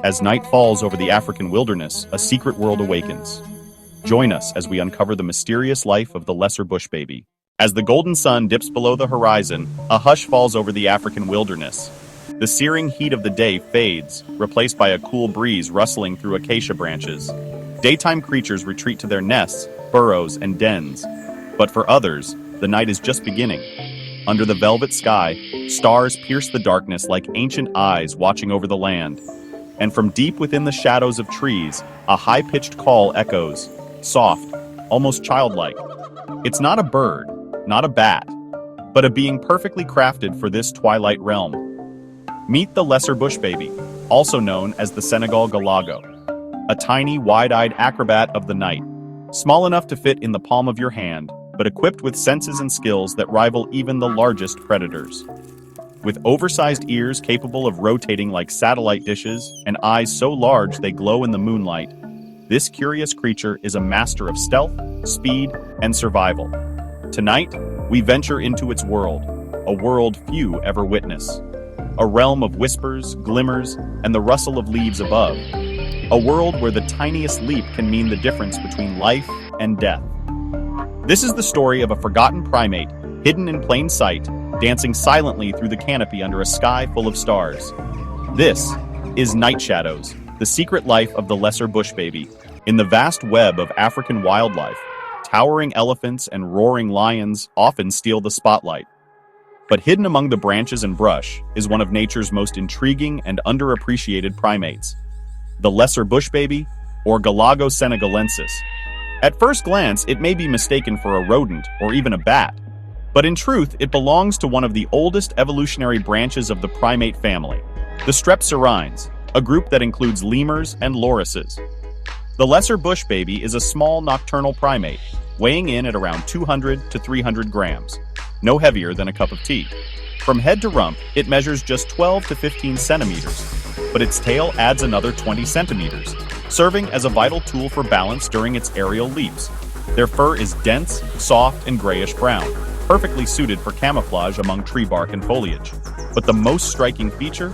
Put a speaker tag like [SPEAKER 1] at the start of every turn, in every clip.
[SPEAKER 1] As night falls over the African wilderness, a secret world awakens. Join us as we uncover the mysterious life of the lesser bushbaby. As the golden sun dips below the horizon, a hush falls over the African wilderness. The searing heat of the day fades, replaced by a cool breeze rustling through acacia branches. Daytime creatures retreat to their nests, burrows, and dens. But for others, the night is just beginning. Under the velvet sky, stars pierce the darkness like ancient eyes watching over the land. And from deep within the shadows of trees, a high-pitched call echoes, soft, almost childlike. It's not a bird, not a bat, but a being perfectly crafted for this twilight realm. Meet the lesser bushbaby, also known as the Senegal galago, a tiny, wide-eyed acrobat of the night, small enough to fit in the palm of your hand, but equipped with senses and skills that rival even the largest predators. With oversized ears capable of rotating like satellite dishes and eyes so large they glow in the moonlight, this curious creature is a master of stealth, speed, and survival. Tonight, we venture into its world, a world few ever witness. A realm of whispers, glimmers, and the rustle of leaves above. A world where the tiniest leap can mean the difference between life and death. This is the story of a forgotten primate, hidden in plain sight, dancing silently through the canopy under a sky full of stars. This is Night Shadows, the secret life of the lesser bushbaby. In the vast web of African wildlife, towering elephants and roaring lions often steal the spotlight. But hidden among the branches and brush is one of nature's most intriguing and underappreciated primates, the lesser bushbaby, or Galago senegalensis. At first glance, it may be mistaken for a rodent or even a bat, but in truth, it belongs to one of the oldest evolutionary branches of the primate family, the strepsirrhines, a group that includes lemurs and lorises. The lesser bushbaby is a small nocturnal primate, weighing in at around 200 to 300 grams, no heavier than a cup of tea. From head to rump, it measures just 12 to 15 centimeters, but its tail adds another 20 centimeters, serving as a vital tool for balance during its aerial leaps. Their fur is dense, soft, and grayish-brown, perfectly suited for camouflage among tree bark and foliage. But the most striking feature?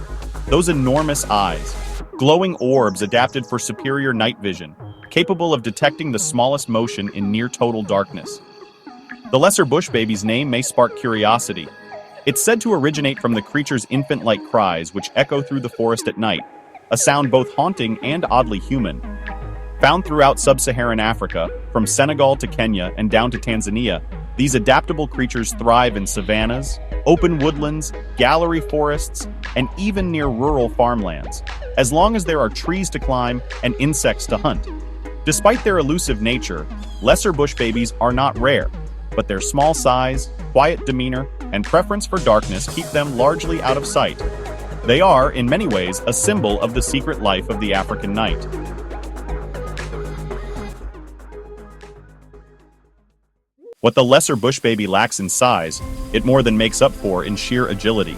[SPEAKER 1] Those enormous eyes, glowing orbs adapted for superior night vision, capable of detecting the smallest motion in near-total darkness. The lesser bushbaby's name may spark curiosity. It's said to originate from the creature's infant-like cries which echo through the forest at night, a sound both haunting and oddly human. Found throughout sub-Saharan Africa, from Senegal to Kenya and down to Tanzania, these adaptable creatures thrive in savannas, open woodlands, gallery forests, and even near rural farmlands, as long as there are trees to climb and insects to hunt. Despite their elusive nature, lesser bushbabies are not rare, but their small size, quiet demeanor, and preference for darkness keep them largely out of sight. They are, in many ways, a symbol of the secret life of the African night. What the lesser bushbaby lacks in size, it more than makes up for in sheer agility.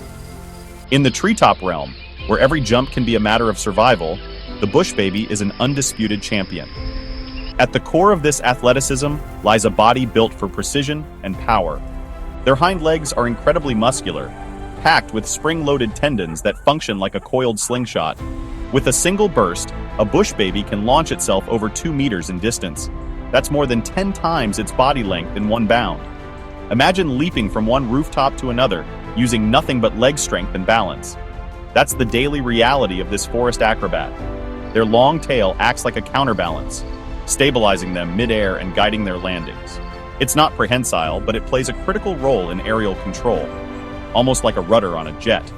[SPEAKER 1] In the treetop realm, where every jump can be a matter of survival, the bushbaby is an undisputed champion. At the core of this athleticism lies a body built for precision and power. Their hind legs are incredibly muscular, packed with spring-loaded tendons that function like a coiled slingshot. With a single burst, a bushbaby can launch itself over 2 meters in distance. That's more than 10 times its body length in one bound. Imagine leaping from one rooftop to another, using nothing but leg strength and balance. That's the daily reality of this forest acrobat. Their long tail acts like a counterbalance, stabilizing them mid-air and guiding their landings. It's not prehensile, but it plays a critical role in aerial control, almost like a rudder on a jet.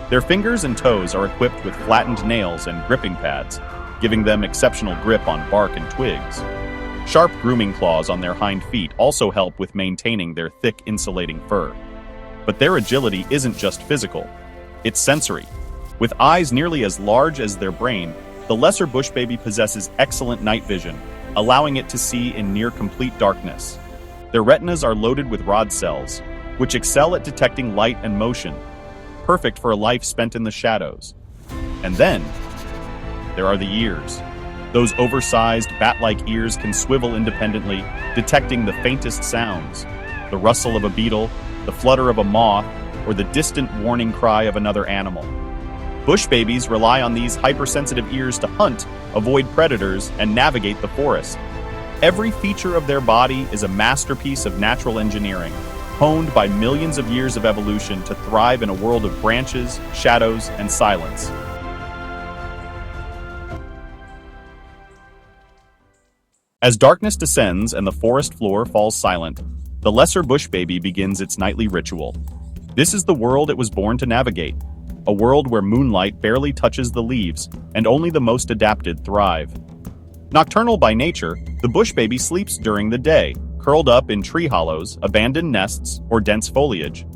[SPEAKER 1] Their fingers and toes are equipped with flattened nails and gripping pads, giving them exceptional grip on bark and twigs. Sharp grooming claws on their hind feet also help with maintaining their thick, insulating fur. But their agility isn't just physical, it's sensory. With eyes nearly as large as their brain, the lesser bushbaby possesses excellent night vision, allowing it to see in near-complete darkness. Their retinas are loaded with rod cells, which excel at detecting light and motion, perfect for a life spent in the shadows. And then, there are the ears. Those oversized, bat-like ears can swivel independently, detecting the faintest sounds, the rustle of a beetle, the flutter of a moth, or the distant warning cry of another animal. Bush babies rely on these hypersensitive ears to hunt, avoid predators, and navigate the forest. Every feature of their body is a masterpiece of natural engineering, honed by millions of years of evolution to thrive in a world of branches, shadows, and silence. As darkness descends and the forest floor falls silent, the lesser bush baby begins its nightly ritual. This is the world it was born to navigate, a world where moonlight barely touches the leaves, and only the most adapted thrive. Nocturnal by nature, the bush baby sleeps during the day, curled up in tree hollows, abandoned nests, or dense foliage.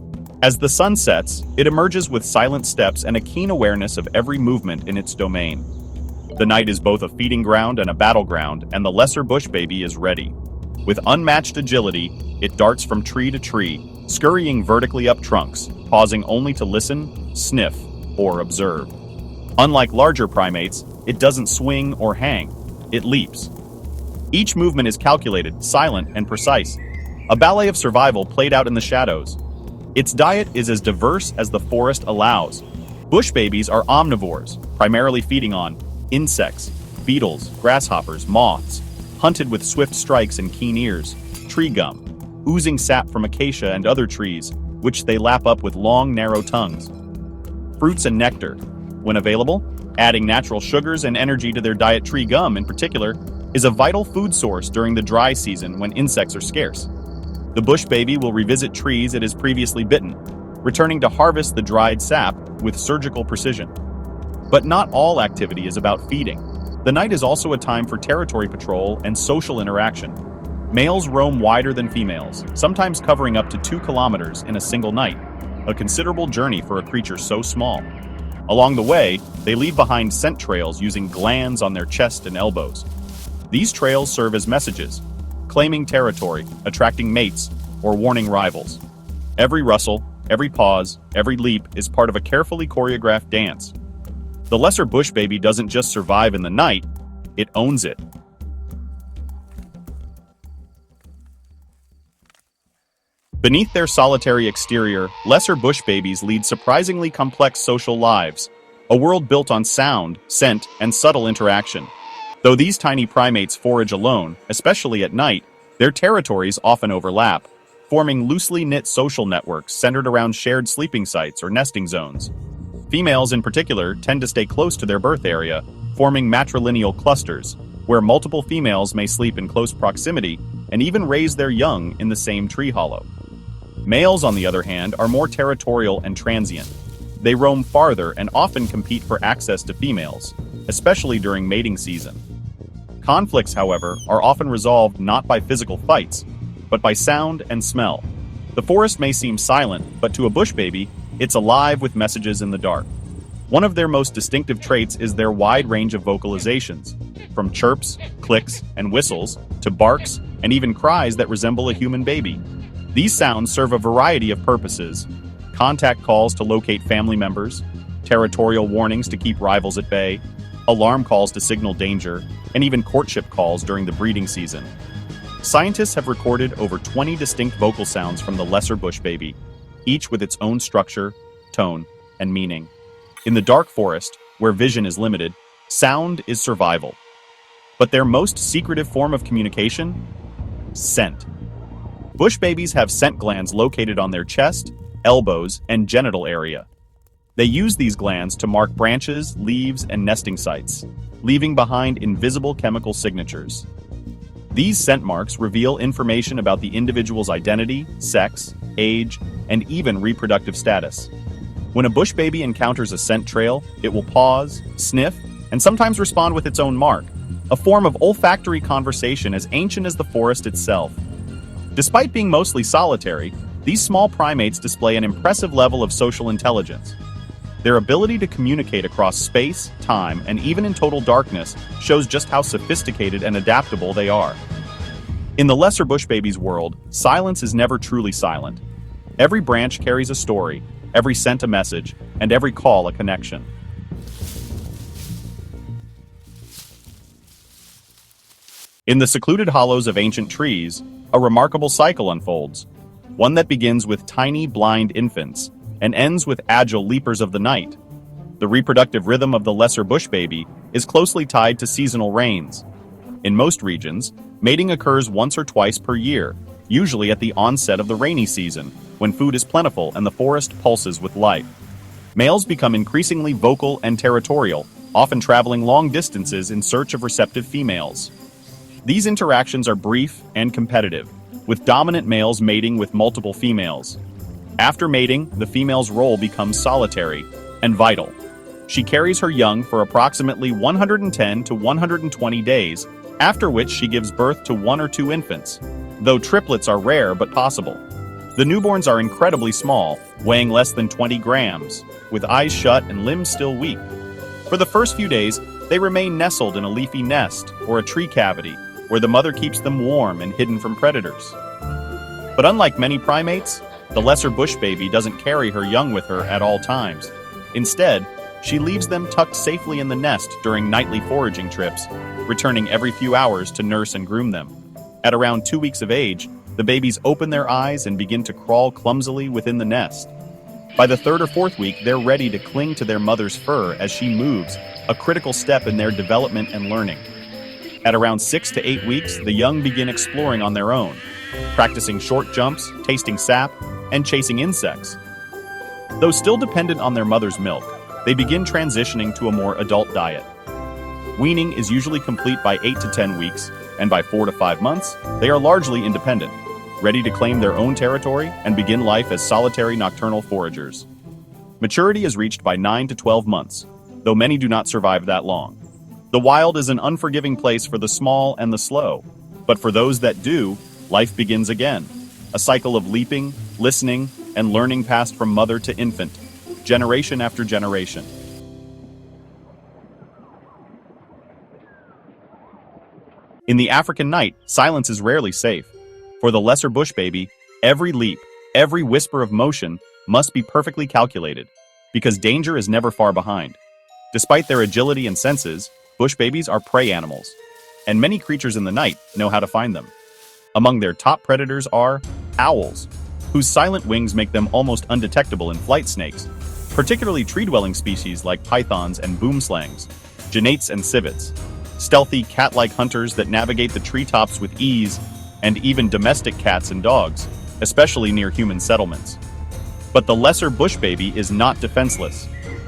[SPEAKER 1] As the sun sets, it emerges with silent steps and a keen awareness of every movement in its domain. The night is both a feeding ground and a battleground, and the lesser bush baby is ready. With unmatched agility, it darts from tree to tree, scurrying vertically up trunks, pausing only to listen, sniff, or observe. Unlike larger primates, it doesn't swing or hang, it leaps. Each movement is calculated, silent, and precise, a ballet of survival played out in the shadows. Its diet is as diverse as the forest allows. Bush babies are omnivores, primarily feeding on insects, beetles, grasshoppers, moths, hunted with swift strikes and keen ears, tree gum, oozing sap from acacia and other trees, which they lap up with long, narrow tongues. Fruits and nectar, when available, adding natural sugars and energy to their diet. Tree gum, in particular, is a vital food source during the dry season when insects are scarce. The bush baby will revisit trees it has previously bitten, returning to harvest the dried sap with surgical precision. But not all activity is about feeding. The night is also a time for territory patrol and social interaction. Males roam wider than females, sometimes covering up to 2 kilometers in a single night, a considerable journey for a creature so small. Along the way, they leave behind scent trails using glands on their chest and elbows. These trails serve as messages, claiming territory, attracting mates, or warning rivals. Every rustle, every pause, every leap is part of a carefully choreographed dance. The lesser bush baby doesn't just survive in the night, it owns it. Beneath their solitary exterior, lesser bush babies lead surprisingly complex social lives, a world built on sound, scent, and subtle interaction. Though these tiny primates forage alone, especially at night, their territories often overlap, forming loosely knit social networks centered around shared sleeping sites or nesting zones. Females in particular tend to stay close to their birth area, forming matrilineal clusters, where multiple females may sleep in close proximity and even raise their young in the same tree hollow. Males, on the other hand, are more territorial and transient. They roam farther and often compete for access to females, especially during mating season. Conflicts, however, are often resolved not by physical fights, but by sound and smell. The forest may seem silent, but to a bush baby, it's alive with messages in the dark. One of their most distinctive traits is their wide range of vocalizations, from chirps, clicks, and whistles, to barks, and even cries that resemble a human baby. These sounds serve a variety of purposes: contact calls to locate family members, territorial warnings to keep rivals at bay, alarm calls to signal danger, and even courtship calls during the breeding season. Scientists have recorded over 20 distinct vocal sounds from the lesser bush baby, each with its own structure, tone, and meaning. In the dark forest, where vision is limited, sound is survival. But their most secretive form of communication? Scent. Bush babies have scent glands located on their chest, elbows, and genital area. They use these glands to mark branches, leaves, and nesting sites, leaving behind invisible chemical signatures. These scent marks reveal information about the individual's identity, sex, age, and even reproductive status. When a bush baby encounters a scent trail, it will pause, sniff, and sometimes respond with its own mark, a form of olfactory conversation as ancient as the forest itself. Despite being mostly solitary, these small primates display an impressive level of social intelligence. Their ability to communicate across space, time, and even in total darkness shows just how sophisticated and adaptable they are. In the lesser bush baby's world, silence is never truly silent. Every branch carries a story, every scent a message, and every call a connection. In the secluded hollows of ancient trees, a remarkable cycle unfolds, one that begins with tiny, blind infants and ends with agile leapers of the night. The reproductive rhythm of the lesser bush baby is closely tied to seasonal rains. In most regions, mating occurs once or twice per year, usually at the onset of the rainy season, when food is plentiful and the forest pulses with life. Males become increasingly vocal and territorial, often traveling long distances in search of receptive females. These interactions are brief and competitive, with dominant males mating with multiple females. After mating, the female's role becomes solitary and vital. She carries her young for approximately 110 to 120 days, after which she gives birth to one or two infants, though triplets are rare but possible. The newborns are incredibly small, weighing less than 20 grams, with eyes shut and limbs still weak. For the first few days, they remain nestled in a leafy nest or a tree cavity, where the mother keeps them warm and hidden from predators. But unlike many primates, the lesser bush baby doesn't carry her young with her at all times. Instead, she leaves them tucked safely in the nest during nightly foraging trips, returning every few hours to nurse and groom them. At around 2 weeks of age, the babies open their eyes and begin to crawl clumsily within the nest. By the 3rd or 4th week, they're ready to cling to their mother's fur as she moves, a critical step in their development and learning. At around 6 to 8 weeks, the young begin exploring on their own, practicing short jumps, tasting sap, and chasing insects. Though still dependent on their mother's milk, they begin transitioning to a more adult diet. Weaning is usually complete by 8 to 10 weeks, and by 4 to 5 months, they are largely independent, ready to claim their own territory and begin life as solitary nocturnal foragers. Maturity is reached by 9 to 12 months, though many do not survive that long. The wild is an unforgiving place for the small and the slow, but for those that do, life begins again, a cycle of leaping, listening, and learning passed from mother to infant, generation after generation. In the African night, silence is rarely safe. For the lesser bush baby, every leap, every whisper of motion must be perfectly calculated, because danger is never far behind. Despite their agility and senses, bush babies are prey animals, and many creatures in the night know how to find them. Among their top predators are owls, whose silent wings make them almost undetectable in flight snakes, particularly tree-dwelling species like pythons and boomslangs, genates and civets, stealthy cat-like hunters that navigate the treetops with ease, and even domestic cats and dogs, especially near human settlements. But the lesser bush baby is not defenseless.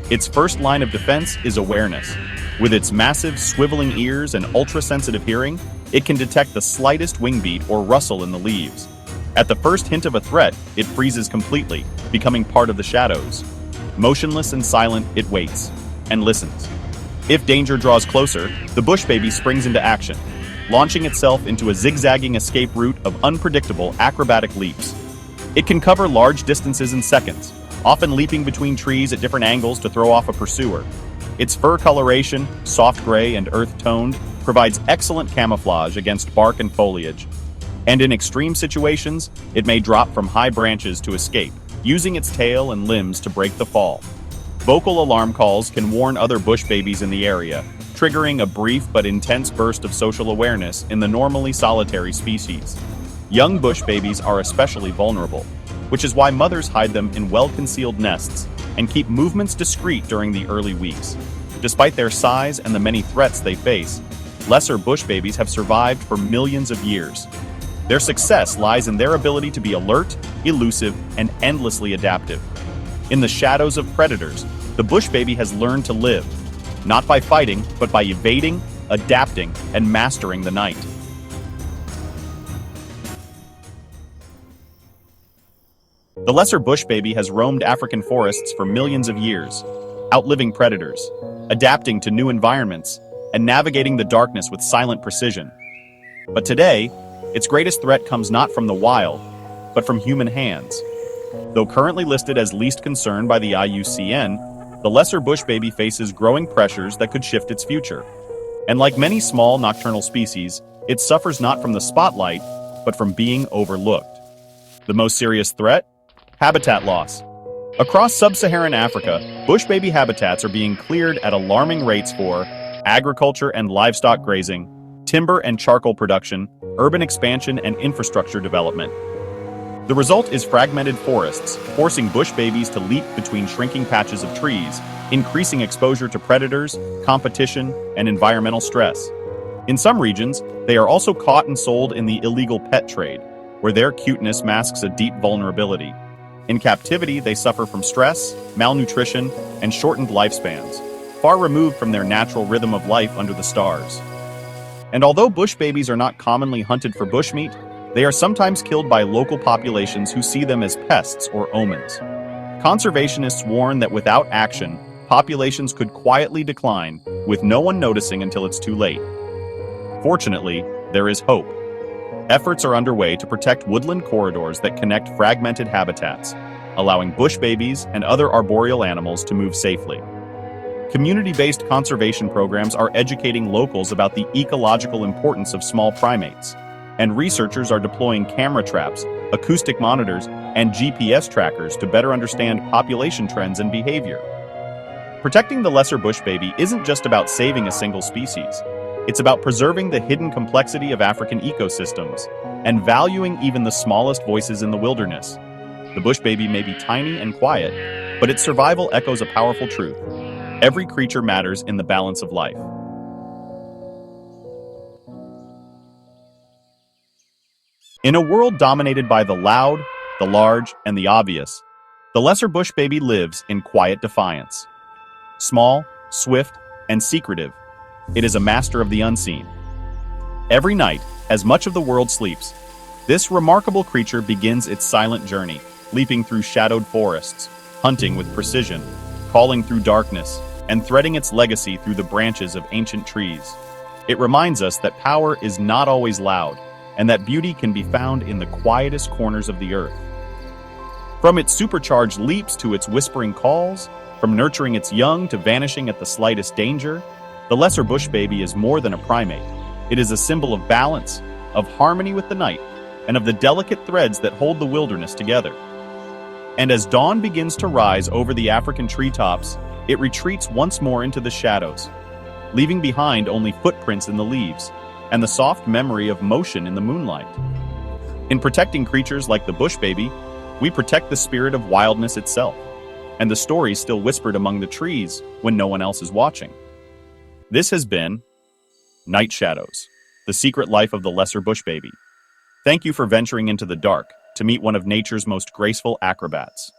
[SPEAKER 1] Its first line of defense is awareness. With its massive, swiveling ears and ultra-sensitive hearing, it can detect the slightest wing beat or rustle in the leaves. At the first hint of a threat, it freezes completely, becoming part of the shadows. Motionless and silent, it waits and listens. If danger draws closer, the bush baby springs into action, launching itself into a zigzagging escape route of unpredictable acrobatic leaps. It can cover large distances in seconds, often leaping between trees at different angles to throw off a pursuer. Its fur coloration, soft gray and earth-toned, provides excellent camouflage against bark and foliage. And in extreme situations, it may drop from high branches to escape, using its tail and limbs to break the fall. Vocal alarm calls can warn other bush babies in the area, triggering a brief but intense burst of social awareness in the normally solitary species. Young bush babies are especially vulnerable, which is why mothers hide them in well-concealed nests and keep movements discreet during the early weeks. Despite their size and the many threats they face, lesser bush babies have survived for millions of years. Their success lies in their ability to be alert, elusive, and endlessly adaptive. In the shadows of predators, the bush baby has learned to live, not by fighting, but by evading, adapting, and mastering the night. The lesser bush baby has roamed African forests for millions of years, outliving predators, adapting to new environments, and navigating the darkness with silent precision. But today, its greatest threat comes not from the wild, but from human hands. Though currently listed as least concern by the IUCN, the lesser bush baby faces growing pressures that could shift its future. And like many small nocturnal species, it suffers not from the spotlight, but from being overlooked. The most serious threat? Habitat loss. Across sub-Saharan Africa, bush baby habitats are being cleared at alarming rates for agriculture and livestock grazing, timber and charcoal production, urban expansion and infrastructure development. The result is fragmented forests, forcing bush babies to leap between shrinking patches of trees, increasing exposure to predators, competition, and environmental stress. In some regions, they are also caught and sold in the illegal pet trade, where their cuteness masks a deep vulnerability. In captivity, they suffer from stress, malnutrition, and shortened lifespans, far removed from their natural rhythm of life under the stars. And although bush babies are not commonly hunted for bushmeat, they are sometimes killed by local populations who see them as pests or omens. Conservationists warn that without action, populations could quietly decline, with no one noticing until it's too late. Fortunately, there is hope. Efforts are underway to protect woodland corridors that connect fragmented habitats, allowing bush babies and other arboreal animals to move safely. Community-based conservation programs are educating locals about the ecological importance of small primates, and researchers are deploying camera traps, acoustic monitors, and GPS trackers to better understand population trends and behavior. Protecting the lesser bush baby isn't just about saving a single species. It's about preserving the hidden complexity of African ecosystems and valuing even the smallest voices in the wilderness. The bush baby may be tiny and quiet, but its survival echoes a powerful truth. Every creature matters in the balance of life. In a world dominated by the loud, the large, and the obvious, the lesser bush baby lives in quiet defiance. Small, swift, and secretive, it is a master of the unseen. Every night, as much of the world sleeps, this remarkable creature begins its silent journey, leaping through shadowed forests, hunting with precision, calling through darkness, and threading its legacy through the branches of ancient trees. It reminds us that power is not always loud, and that beauty can be found in the quietest corners of the earth. From its supercharged leaps to its whispering calls, from nurturing its young to vanishing at the slightest danger, the lesser bush baby is more than a primate. It is a symbol of balance, of harmony with the night, and of the delicate threads that hold the wilderness together. And as dawn begins to rise over the African treetops, it retreats once more into the shadows, leaving behind only footprints in the leaves and the soft memory of motion in the moonlight. In protecting creatures like the bush baby, we protect the spirit of wildness itself, and the stories still whispered among the trees when no one else is watching. This has been Night Shadows, the secret life of the lesser bush baby. Thank you for venturing into the dark to meet one of nature's most graceful acrobats.